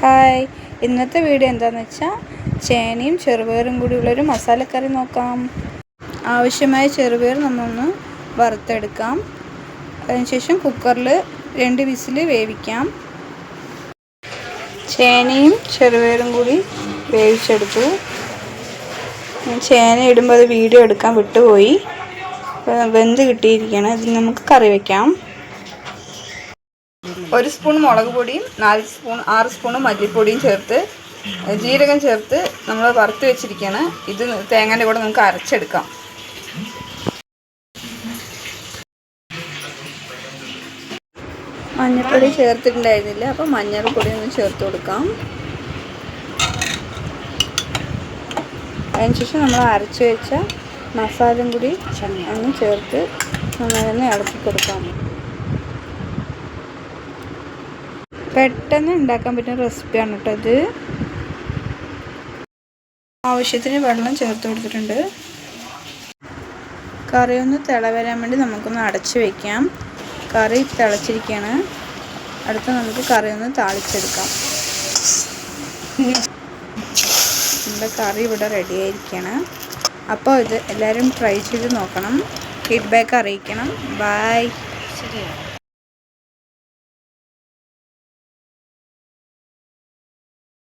Hi, ഇന്നത്തെ video എന്താണെന്ന് വെച്ചാൽ ചേനയും ചെറുപയറും കൂടിയുള്ളൊരു മസാലക്കറി നോക്കാം. ആവശ്യമായ ചെറുപയർ നമ്മളൊന്ന് വറുത്തെടുക്കാം. അതിനുശേഷം കുക്കറിൽ 2 വിസിൽ വേവിക്കാം. ചേനയും ചെറുപയറും കൂടി വേവിച്ചെടുത്തു. ചേന ഇടുമ്പോൾ അത് വീഡിയോ എടുക്കാൻ വിട്ടുപോയി. വെന്ത് കിട്ടിയിരിക്കുകയാണ്. അതിൽ നമുക്ക് കറി വയ്ക്കാം. 1 സ്പൂൺ മുളക് പൊടിയും 6 സ്പൂൺ മല്ലിപ്പൊടിയും ചേർത്ത് ജീരകം ചേർത്ത് നമ്മൾ വറുത്ത് വെച്ചിരിക്കുകയാണ്. ഇത് തേങ്ങയുടെ കൂടെ നമുക്ക് അരച്ചെടുക്കാം. മഞ്ഞൾപ്പൊടി ചേർത്തിട്ടുണ്ടായിരുന്നില്ല, അപ്പോൾ മഞ്ഞൾപ്പൊടി ഒന്ന് ചേർത്ത് കൊടുക്കാം. അതിനുശേഷം നമ്മൾ അരച്ച് വെച്ച മസാലയും കൂടി ഒന്ന് ചേർത്ത് നന്നായി ഇളക്കി കൊടുക്കാം. പെട്ടെന്ന് ഉണ്ടാക്കാൻ പറ്റുന്ന റെസിപ്പിയാണ് കേട്ടോ ഇത്. ആവശ്യത്തിന് വെള്ളം ചേർത്ത് കൊടുത്തിട്ടുണ്ട്. കറി ഒന്ന് തിളവരാൻ വേണ്ടി നമുക്കൊന്ന് അടച്ച് വയ്ക്കാം. കറി തിളച്ചിരിക്കുകയാണ്. അടുത്ത നമുക്ക് കറി ഒന്ന് താളിച്ചെടുക്കാം. നമ്മുടെ കറി ഇവിടെ റെഡി ആയിരിക്കുകയാണ്. അപ്പോൾ ഇത് എല്ലാവരും ട്രൈ ചെയ്ത് നോക്കണം. ഫീഡ്ബാക്ക് അറിയിക്കണം. ബൈ.